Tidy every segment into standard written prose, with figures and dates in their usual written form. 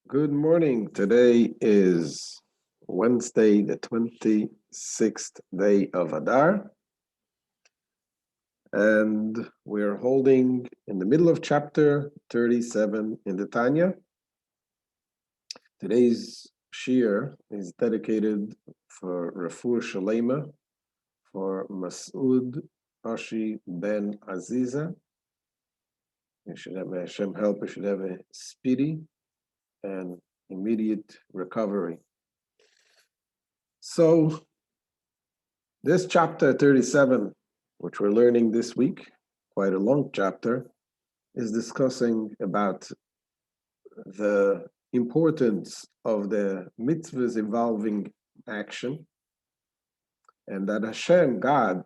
Good morning. Today is Wednesday, the 26th day of Adar, and we're holding in the middle of chapter 37 in the Tanya. Today's shir is dedicated for Refuah Shalema for Mas'ud Ashi Ben Aziza. You should have Hashem help. You should have a speedy and immediate recovery. So this chapter 37, which we're learning this week, quite a long chapter, is discussing about the importance of the mitzvahs involving action, and that Hashem, God,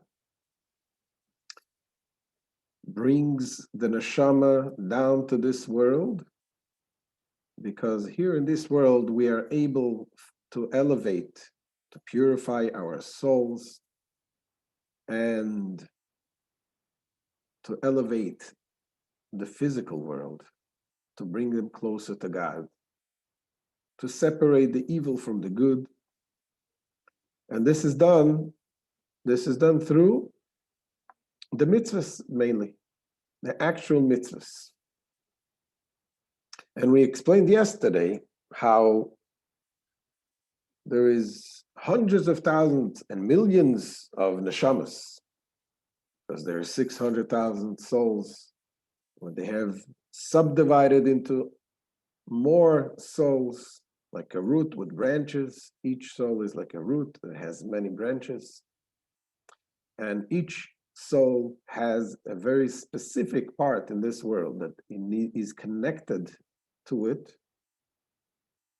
brings the neshama down to this world because here in this world we are able to elevate, to purify our souls, and to elevate the physical world, to bring them closer to God, to separate the evil from the good. And this is done through the mitzvahs mainly, the actual mitzvahs. And we explained yesterday how there is hundreds of thousands and millions of neshamas, because there are 600,000 souls, when they have subdivided into more souls, like a root with branches. Each soul is like a root that has many branches. And each soul has a very specific part in this world that is connected to it.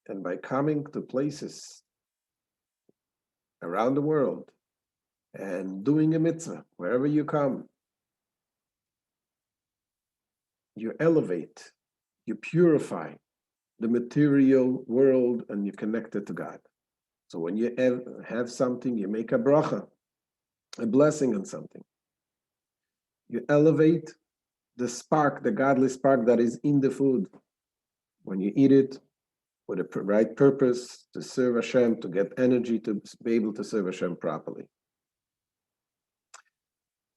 And by coming to places around the world and doing a mitzvah, wherever you come, you elevate, you purify the material world, and you connect it to God. So when you have something, you make a bracha, a blessing on something. You elevate the spark, the godly spark that is in the food. When you eat it with a right purpose to serve Hashem, to get energy to be able to serve Hashem properly.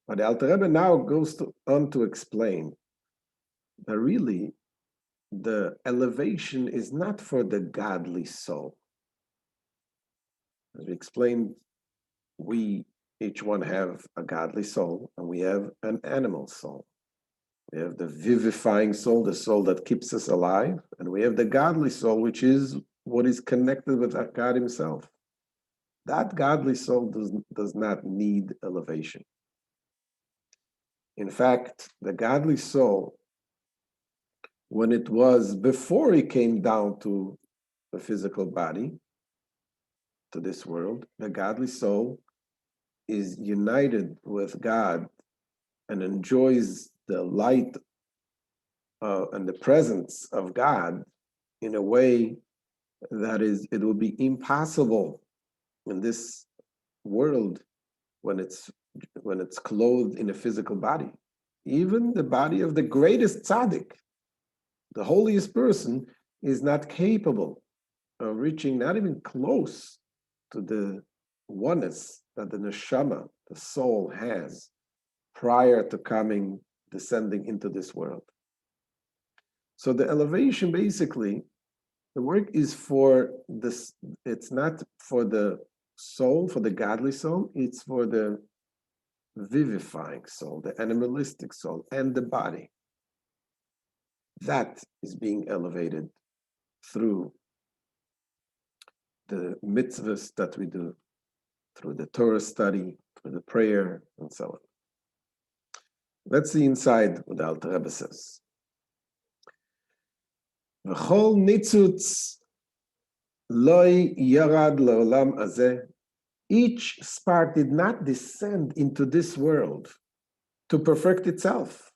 But the Alter Rebbe now goes on to explain that really the elevation is not for the godly soul. As we explained, we each one have a godly soul, and we have an animal soul. We have the vivifying soul, the soul that keeps us alive, and we have the godly soul, which is what is connected with God Himself. That godly soul does not need elevation. In fact, the godly soul, when it was before it came down to the physical body, to this world, the godly soul is united with God and enjoys the light and the presence of God in a way that it will be impossible in this world when it's clothed in a physical body. Even the body of the greatest tzaddik, the holiest person, is not capable of reaching, not even close to the oneness that the neshama, the soul, has prior to descending into this world. So the elevation, basically, the work is for this, it's not for the soul, for the godly soul, it's for the vivifying soul, the animalistic soul, and the body. That is being elevated through the mitzvahs that we do, through the Torah study, through the prayer, and so on. Let's see inside what the Alter Rebbe says. V'chol nitzutz loy yarad le'olam hazeh. Each spark did not descend into this world to perfect itself.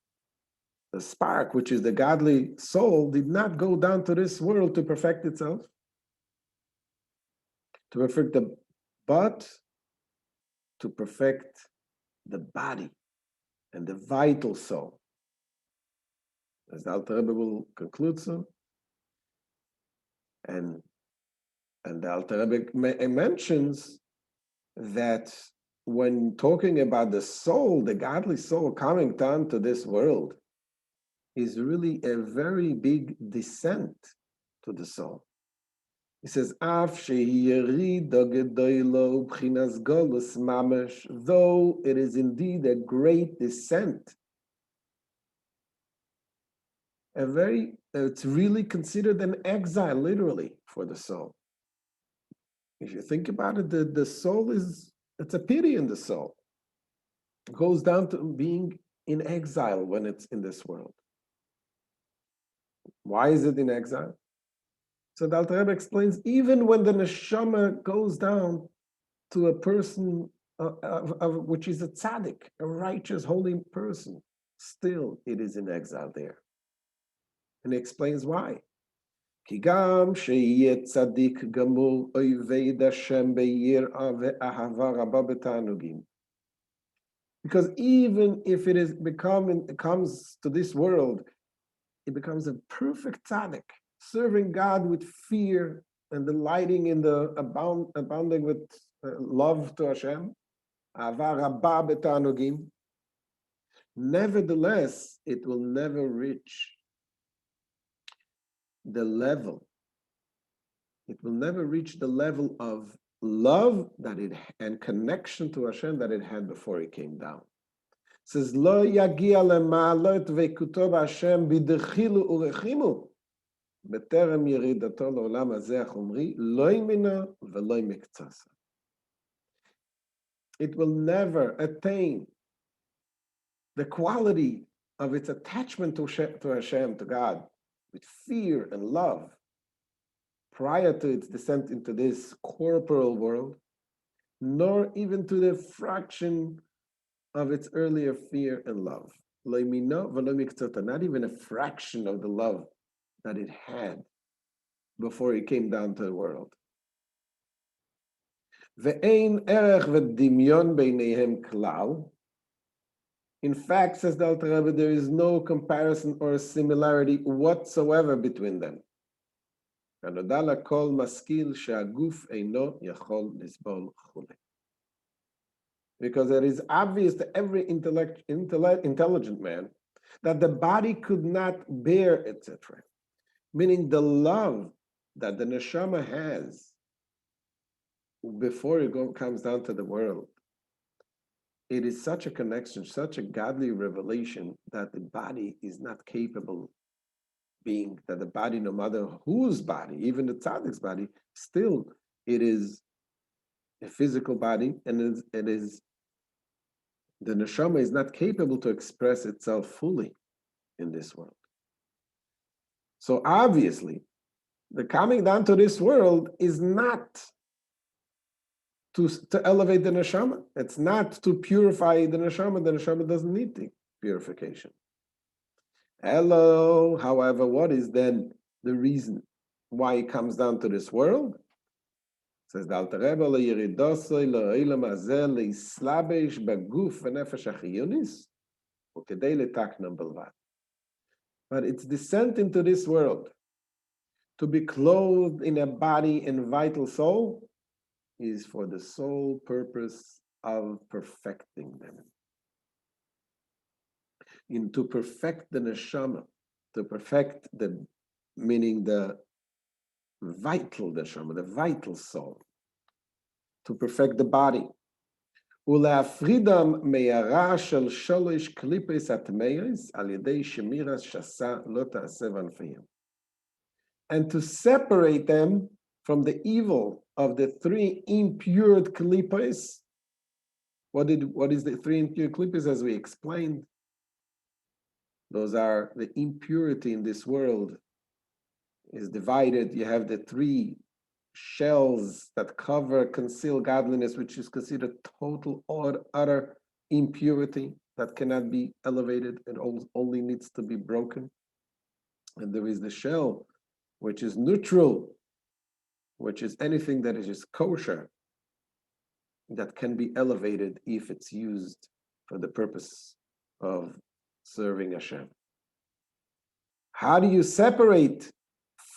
The spark, which is the godly soul, did not go down to this world to perfect itself, but to perfect the body and the vital soul. As the Alter Rebbe will conclude soon, And the Alter Rebbe mentions that when talking about the soul, the godly soul coming down to this world, is really a very big descent to the soul. He says, though it is indeed a great descent, it's really considered an exile, literally, for the soul. If you think about it, the soul it's a pity in the soul. It goes down to being in exile when it's in this world. Why is it in exile? So the Alter Rebbe explains, even when the neshama goes down to a person which is a tzaddik, a righteous, holy person, still it is in exile there. And he explains why. Because even if it comes to this world, it becomes a perfect tzaddik, serving God with fear and delighting in the abounding with love to Hashem. Nevertheless, it will never reach the level. It will never reach the level of love and connection to Hashem that it had before it came down. It says, Lo yagia lemalot ve'kuto b'Hashem b'dechilu urechimu b'terem yeridato l'olam hazeh achomri lo yimina v'lo yimektsasa. It will never attain the quality of its attachment to Hashem, to God, with fear and love, prior to its descent into this corporal world, nor even to the fraction of its earlier fear and love. Not even a fraction of the love that it had before it came down to the world. In fact, says the Alter Rebbe, there is no comparison or similarity whatsoever between them. Because it is obvious to every intelligent man that the body could not bear, etc. Meaning the love that the neshama has before it comes down to the world, it is such a connection, such a godly revelation that the body is not capable being, that the body, no matter whose body, even the tzaddik's body, still it is a physical body, and it is the neshama is not capable to express itself fully in this world. So obviously, the coming down to this world is not to elevate the neshama. It's not to purify the neshama. The neshama doesn't need the purification. Hello, however, what is then the reason why it comes down to this world? Says the Alter Rebbe, leyiridosoi le'olam hazeh leislabesh baguf v'nefesh achiyunis u'kedei letaknam belvad. But its descent into this world, to be clothed in a body and vital soul, is for the sole purpose of perfecting them. To perfect the neshama, to perfect meaning the vital neshama, the vital soul, to perfect the body. ולהפרידם מהרע של שלוש קליפות הטמאות על ידי שמירת שסה לא תעשה בענפיהם. And to separate them from the evil of the three impure klipos. What is the three impure klipos, as we explained? Those are the impurity in this world is divided. You have the three shells that conceal godliness, which is considered total or utter impurity that cannot be elevated and only needs to be broken. And there is the shell, which is neutral, which is anything that is just kosher, that can be elevated if it's used for the purpose of serving Hashem. How do you separate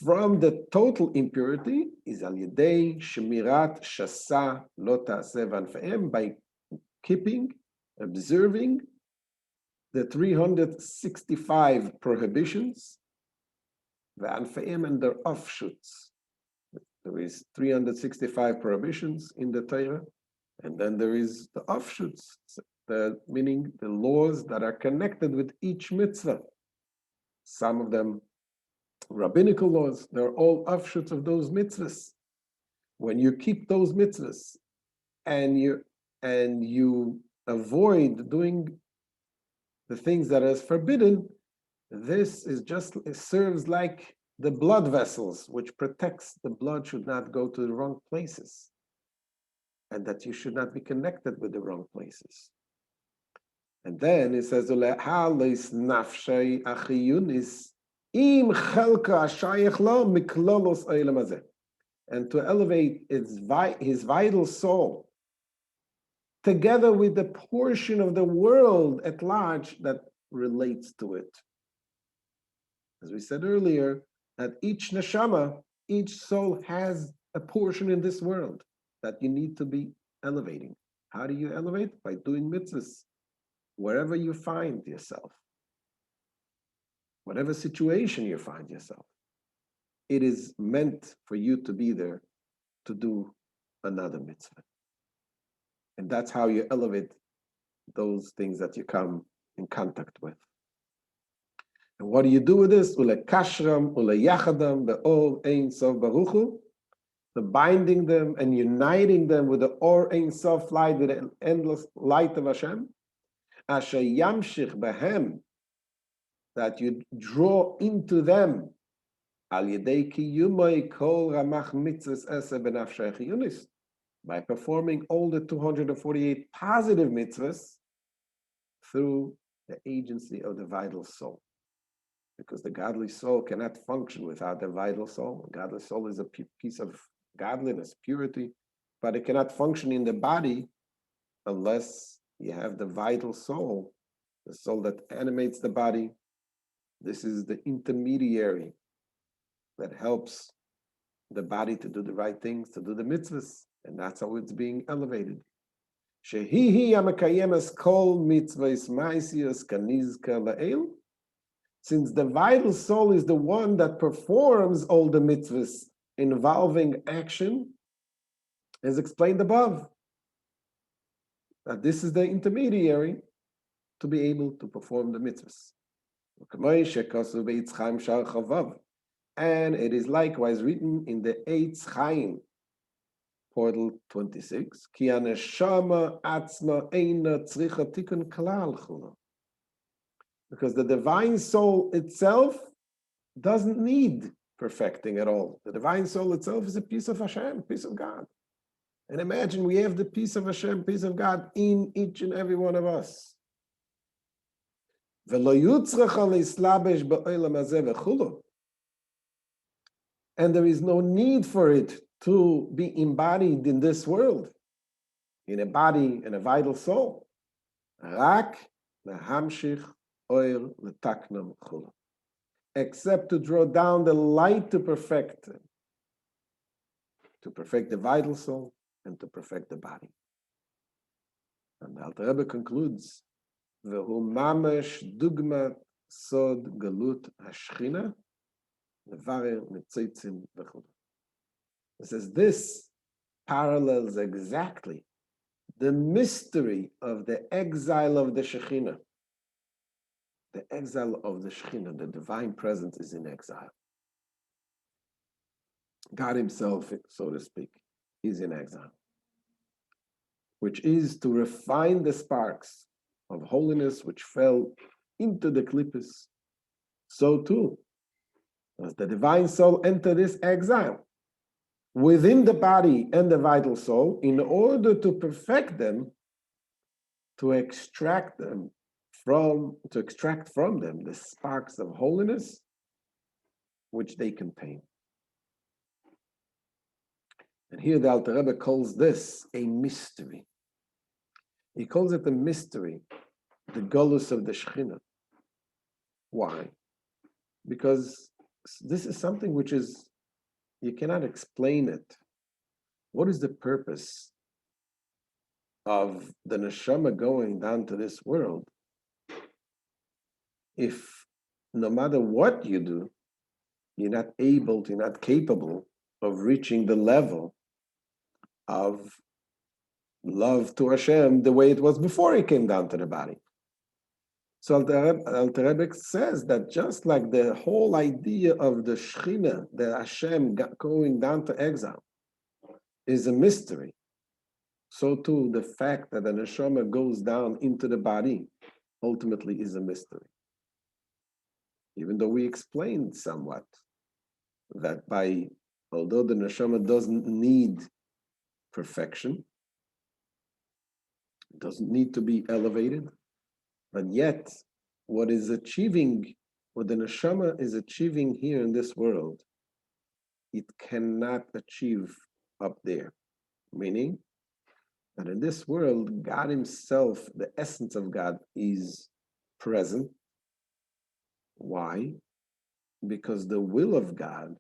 from the total impurity is al yedei shemirat shasa lo ta'aseh v'anfeim, by keeping, observing the 365 prohibitions, v'anfeim, and their offshoots. There is 365 prohibitions in the Torah, and then there is the offshoots, meaning the laws that are connected with each mitzvah. Some of them rabbinical laws, they're all offshoots of those mitzvahs. When you keep those mitzvahs and you avoid doing the things that is forbidden, this is just, it serves like the blood vessels, which protects the blood should not go to the wrong places, and that you should not be connected with the wrong places. And then it says, and to elevate his vital soul together with the portion of the world at large that relates to it. As we said earlier, that each neshama, each soul has a portion in this world that you need to be elevating. How do you elevate? By doing mitzvahs, wherever you find yourself, whatever situation you find yourself. It is meant for you to be there to do another mitzvah. And that's how you elevate those things that you come in contact with. And what do you do with this? Ule kashram, ule yachadam, be'or ein sof baruchu, the binding them and uniting them with the or ein sof light, with the endless light of Hashem. Asher yamshich behem, that you draw into them al yedei kiyumay kol ramach mitzvahs ese benafshei chiyunis, by performing all the 248 positive mitzvahs through the agency of the vital soul. Because the godly soul cannot function without the vital soul. The godly soul is a piece of godliness, purity, but it cannot function in the body unless you have the vital soul, the soul that animates the body. This is the intermediary that helps the body to do the right things, to do the mitzvahs, and that's how it's being elevated. Shehihi amakayemes kol mitzvahs ma'asiyos kanizka la'el. Since the vital soul is the one that performs all the mitzvahs involving action, as explained above, that this is the intermediary to be able to perform the mitzvahs. And it is likewise written in the Eitz Chaim, portal 26, Ki haneshama atzma eina tzricha tikun klal chula. Because the divine soul itself doesn't need perfecting at all. The divine soul itself is a piece of Hashem, piece of God. And imagine we have the piece of Hashem, piece of God in each and every one of us. And there is no need for it to be embodied in this world, in a body and a vital soul. Rak lehamshich oil letaknam chula. Except to draw down the light to perfect the vital soul and to perfect the body. And the Alter Rebbe concludes, V'hu mamesh dugmat sod galut hashchina levarer netzitzim v'chud. It says this parallels exactly the mystery of the exile of the Shekhinah. The exile of the Shekhinah, the divine presence, is in exile. God himself, so to speak, is in exile, which is to refine the sparks of holiness which fell into the klippos. So too, as the divine soul entered this exile within the body and the vital soul, in order to perfect them, to extract from them the sparks of holiness which they contain. And here the Alter Rebbe calls this a mystery. He calls it a mystery, the golus of the Shekhinah. Why? Because this is something which is, you cannot explain it. What is the purpose of the neshama going down to this world if no matter what you do, you're not capable of reaching the level of love to Hashem the way it was before he came down to the body? So Alter Rebbe says that just like the whole idea of the Shechina, the Hashem going down to exile, is a mystery, so too the fact that the neshama goes down into the body ultimately is a mystery. Even though we explained somewhat that although the neshama doesn't need perfection, doesn't need to be elevated, but yet what the neshama is achieving here in this world, it cannot achieve up there. Meaning that in this world, God himself, the essence of God, is present. Why? Because the will of God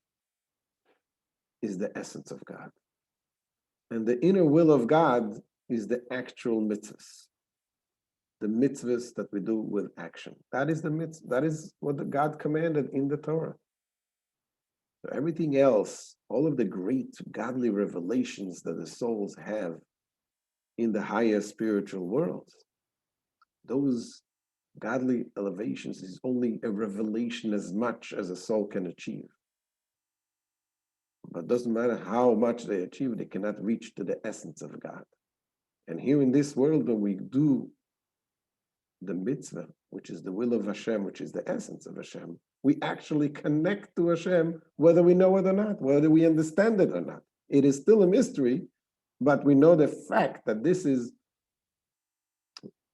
is the essence of God. And the inner will of God is the actual mitzvahs. The mitzvahs that we do with action. That is the mitzvah. That is what God commanded in the Torah. So everything else, all of the great godly revelations that the souls have in the higher spiritual world, those godly elevations is only a revelation as much as a soul can achieve. But it doesn't matter how much they achieve, they cannot reach to the essence of God. And here in this world, when we do the mitzvah, which is the will of Hashem, which is the essence of Hashem, we actually connect to Hashem, whether we know it or not, whether we understand it or not. It is still a mystery, but we know the fact that this is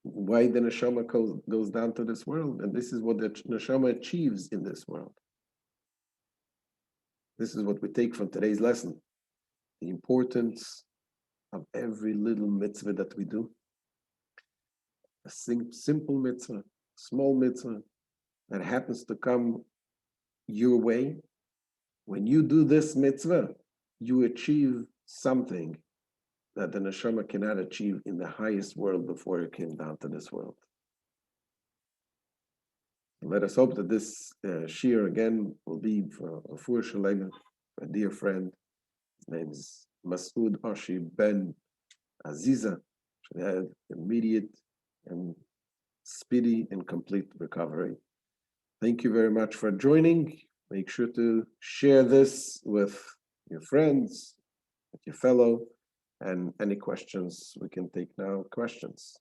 why the neshama goes down to this world, and this is what the neshama achieves in this world. This is what we take from today's lesson: the importance of every little mitzvah that we do. A simple mitzvah, small mitzvah that happens to come your way. When you do this mitzvah, you achieve something that the neshama cannot achieve in the highest world before it came down to this world. And let us hope that this shir again will be for a Fur Shalega, a dear friend. His name is Masoud Oshi Ben Aziza. Should have immediate and speedy and complete recovery. Thank you very much for joining. Make sure to share this with your friends, with your fellow, and any questions we can take now. Questions.